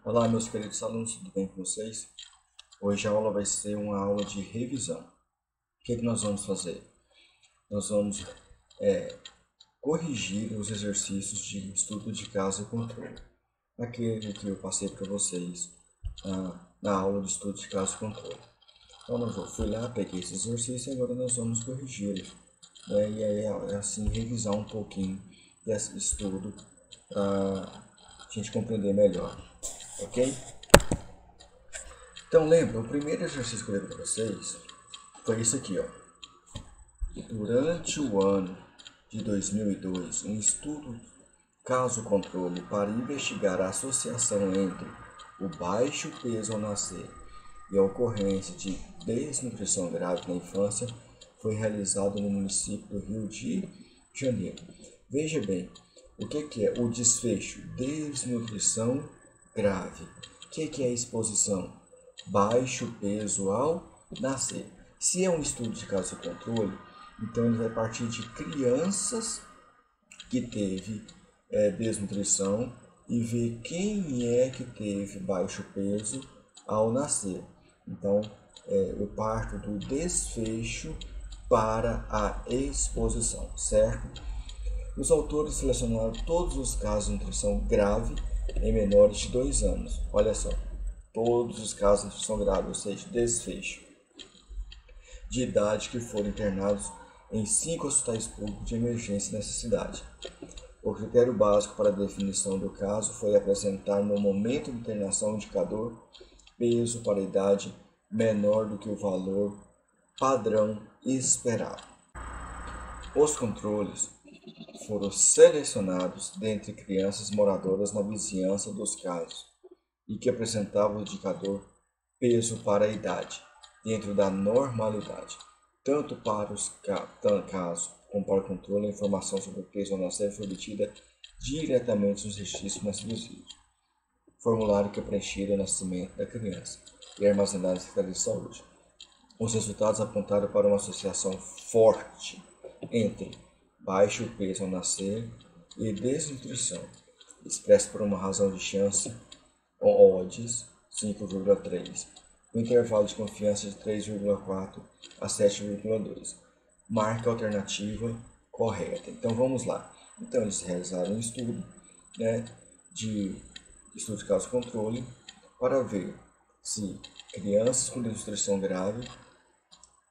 Olá, meus queridos alunos, tudo bem com vocês? Hoje a aula vai ser uma aula de revisão. O que nós vamos fazer? Nós vamos corrigir os exercícios de estudo de caso e controle. Aquele que eu passei para vocês na aula de estudo de caso e controle. Então, eu fui lá, peguei esse exercício e agora nós vamos corrigi-los. E aí, assim, revisar um pouquinho desse estudo para a gente compreender melhor. Ok? Então lembra, o primeiro exercício que eu dei para vocês foi isso aqui, ó. Durante o ano de 2002, um estudo caso-controle para investigar a associação entre o baixo peso ao nascer e a ocorrência de desnutrição grave na infância foi realizado no município do Rio de Janeiro. Veja bem, o que é o desfecho? Desnutrição grave. O que é a exposição? Baixo peso ao nascer. Se é um estudo de caso e controle, então ele vai partir de crianças que teve desnutrição e ver quem é que teve baixo peso ao nascer. Então, eu parto do desfecho para a exposição, certo? Os autores selecionaram todos os casos de nutrição grave em menores de 2 anos. Olha só, todos os casos de nutrição grave, ou seja, desfecho, de idade que foram internados em 5 hospitais públicos de emergência e necessidade. O critério básico para a definição do caso foi apresentar no momento de internação um indicador peso para a idade menor do que o valor padrão esperado. Os controles foram selecionados dentre crianças moradoras na vizinhança dos casos e que apresentavam o indicador peso para a idade, dentro da normalidade. Tanto para os casos como para o controle, a informação sobre o peso ao nascer foi obtida diretamente nos registros nascidos. Formulário que é preenchido ao nascimento da criança e armazenado na Secretaria de Saúde. Os resultados apontaram para uma associação forte entre baixo peso ao nascer e desnutrição, expressa por uma razão de chance, odds 5,3, o intervalo de confiança de 3,4 a 7,2. Marca a alternativa correta. Então vamos lá. Então eles realizaram um estudo, de estudo de caso controle para ver se crianças com desnutrição grave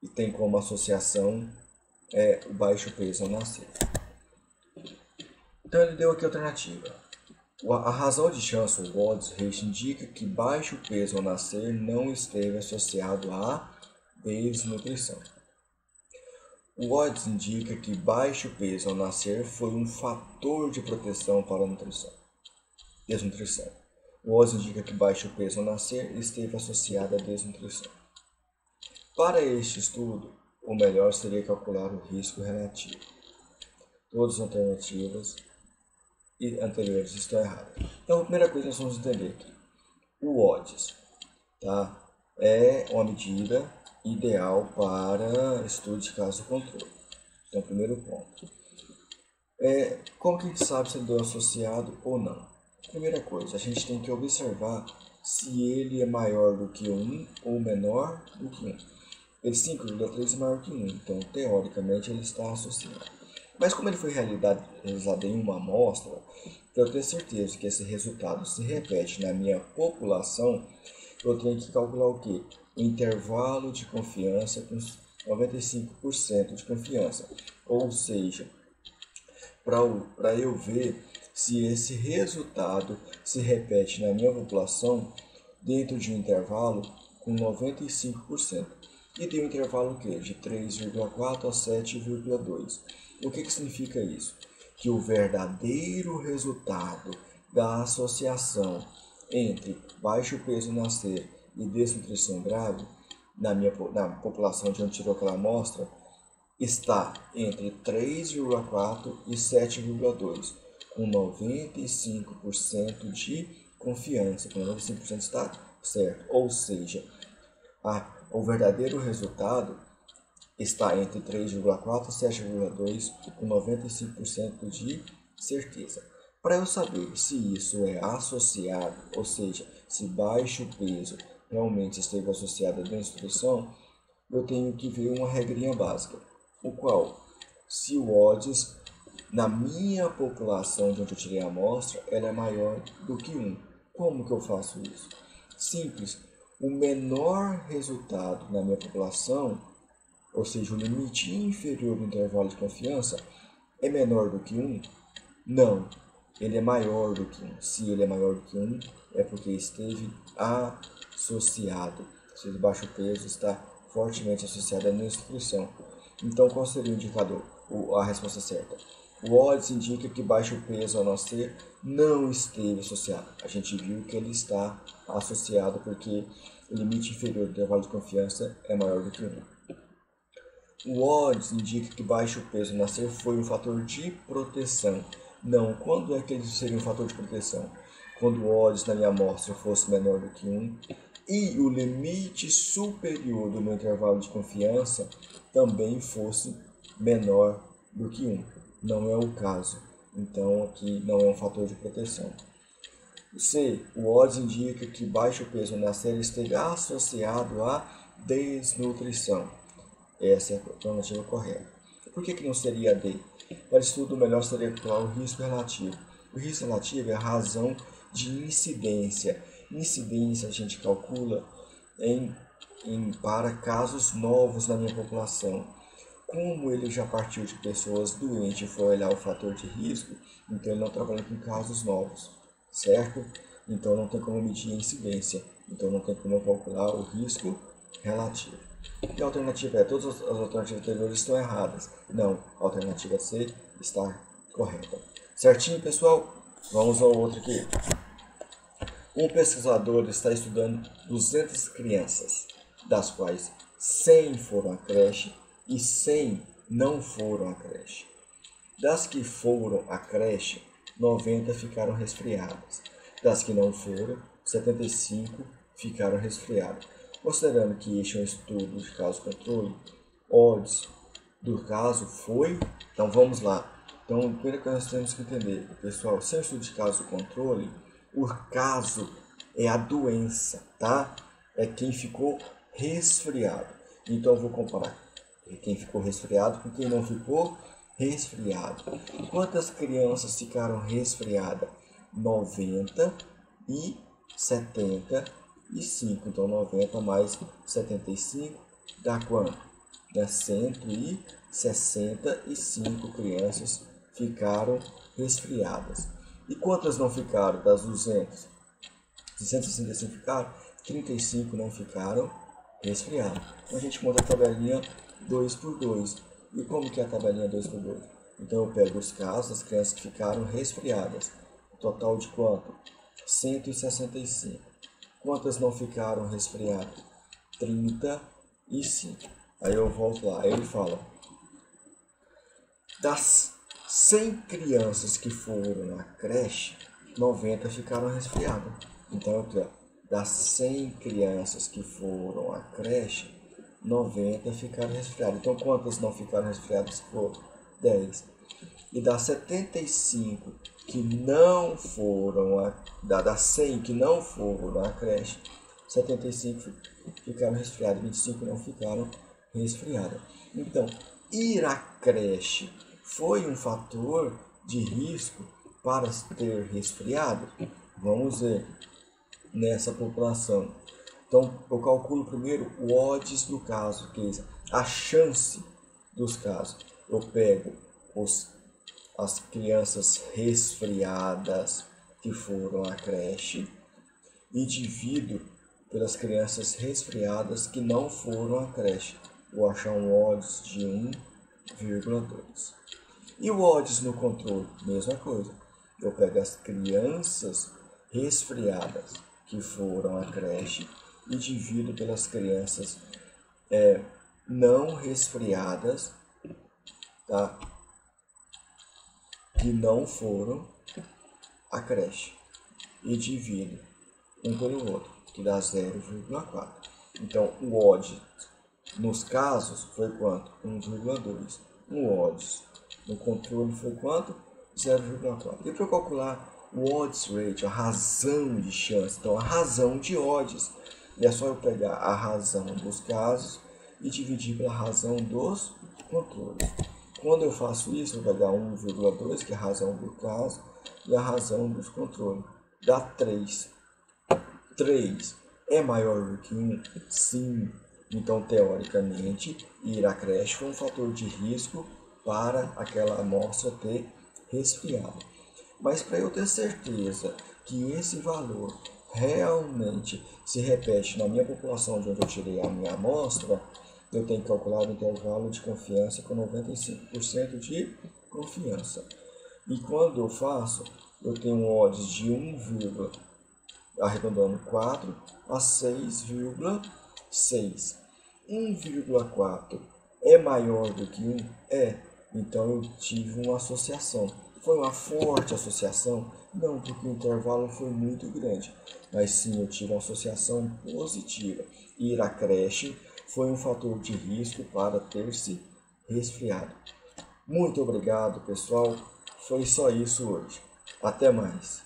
e tem como associação o baixo peso ao nascer. Então ele deu aqui a alternativa. A razão de chance, o odds ratio, indica que baixo peso ao nascer não esteve associado à desnutrição. O odds indica que baixo peso ao nascer foi um fator de proteção para a desnutrição. O odds indica que baixo peso ao nascer esteve associado à desnutrição. Para este estudo, o melhor seria calcular o risco relativo. Todas as alternativas anteriores estão erradas. Então, a primeira coisa que nós vamos entender aqui, o odds, tá? É uma medida ideal para estudo de caso e controle. Então, primeiro ponto. Como que a gente sabe se ele deu associado ou não? Primeira coisa, a gente tem que observar se ele é maior do que 1 ou menor do que 1. Ele 5,3 é maior que 1, então teoricamente ele está associado. Mas como ele foi realizado em uma amostra, para eu ter certeza que esse resultado se repete na minha população, eu tenho que calcular o quê? O intervalo de confiança com 95% de confiança. Ou seja, para eu ver se esse resultado se repete na minha população dentro de um intervalo com 95%. E tem um intervalo que de 3,4 a 7,2. O que significa isso? Que o verdadeiro resultado da associação entre baixo peso ao nascer e desnutrição grave na população de onde tirou aquela amostra está entre 3,4 e 7,2, com 95% de confiança, com 95% está certo. Ou seja, o verdadeiro resultado está entre 3,4 e 7,2, com 95% de certeza. Para eu saber se isso é associado, ou seja, se baixo peso realmente esteve associado à desnutrição, eu tenho que ver uma regrinha básica, o qual, se o odds na minha população de onde eu tirei a amostra, ela é maior do que 1. Como que eu faço isso? Simples. O menor resultado na minha população, ou seja, o limite inferior do intervalo de confiança, é menor do que 1? Não. Ele é maior do que 1. Se ele é maior do que 1, é porque esteve associado. Se o baixo peso está fortemente associado à nutrição. Então, qual seria o indicador? A resposta certa. O odds indica que baixo peso ao nascer não esteve associado. A gente viu que ele está associado porque o limite inferior do intervalo de confiança é maior do que 1. O odds indica que baixo peso ao nascer foi um fator de proteção. Não, quando é que ele seria um fator de proteção? Quando o odds na minha amostra fosse menor do que 1 e o limite superior do meu intervalo de confiança também fosse menor do que 1. Não é o caso. Então, aqui não é um fator de proteção. C. O odds indica que baixo peso na série esteja associado à desnutrição. Essa é a alternativa correta. Por que não seria a D? Para estudo, melhor seria calcular o risco relativo. O risco relativo é a razão de incidência. Incidência a gente calcula para casos novos na minha população. Como ele já partiu de pessoas doentes e foi olhar o fator de risco, então ele não trabalha com casos novos, certo? Então não tem como medir a incidência, então não tem como calcular o risco relativo. E a alternativa é, todas as alternativas anteriores estão erradas. Não, a alternativa C está correta. Certinho, pessoal? Vamos ao outro aqui. Um pesquisador está estudando 200 crianças, das quais 100 foram à creche e 100 não foram à creche. Das que foram à creche, 90 ficaram resfriadas. Das que não foram, 75 ficaram resfriadas. Considerando que este é um estudo de caso-controle, odds do caso foi... Então vamos lá. Então, a primeira coisa que nós temos que entender, pessoal, se é um estudo de caso-controle, o caso é a doença, tá? É quem ficou resfriado. Então eu vou comparar quem ficou resfriado com quem não ficou resfriado. Quantas crianças ficaram resfriadas? 90 e 75. Então 90 mais 75 dá quanto? Dá 165 crianças ficaram resfriadas. E quantas não ficaram das 200? De 165 ficaram, 35 não ficaram resfriados. Então a gente monta a tabelinha 2 por 2. E como que é a tabelinha 2 por 2? Então eu pego os casos das crianças que ficaram resfriadas. Total de quanto? 165. Quantas não ficaram resfriadas? 35. Aí eu volto lá, aí ele fala: das 100 crianças que foram à creche, 90 ficaram resfriadas. Então aqui, ó, das 100 crianças que foram à creche, 90 ficaram resfriadas. Então quantas não ficaram resfriadas? Foram 10. E das 75 que não foram das 100 que não foram à creche, 75 ficaram resfriadas, 25 não ficaram resfriadas. Então, ir à creche foi um fator de risco para ter resfriado? Vamos ver nessa população. Então, eu calculo primeiro o odds do caso, que é a chance dos casos. Eu pego as crianças resfriadas que foram à creche e divido pelas crianças resfriadas que não foram à creche. Vou achar um odds de 1,2. E o odds no controle? Mesma coisa. Eu pego as crianças resfriadas que foram à creche e divido pelas crianças não resfriadas, tá? Que não foram à creche. E divido um pelo outro, que dá 0,4. Então, o odds nos casos foi quanto? 1,2. O odds no controle foi quanto? 0,4. E para eu calcular o odds ratio, a razão de chance, então a razão de odds, é só eu pegar a razão dos casos e dividir pela razão dos controles. Quando eu faço isso, eu vou pegar 1,2, que é a razão do caso, e a razão dos controles. Dá 3. 3 é maior do que 1? Sim. Então, teoricamente, ir à creche foi um fator de risco para aquela amostra ter resfriado. Mas para eu ter certeza que esse valor realmente se repete na minha população de onde eu tirei a minha amostra, eu tenho que calcular o intervalo de confiança com 95% de confiança. E quando eu faço, eu tenho um odds de 1, arredondando 4 a 6,6. 1,4 é maior do que 1? É. Então eu tive uma associação. Foi uma forte associação? Não, porque o intervalo foi muito grande. Mas sim, eu tive uma associação positiva. Ir à creche foi um fator de risco para ter se resfriado. Muito obrigado, pessoal. Foi só isso hoje. Até mais.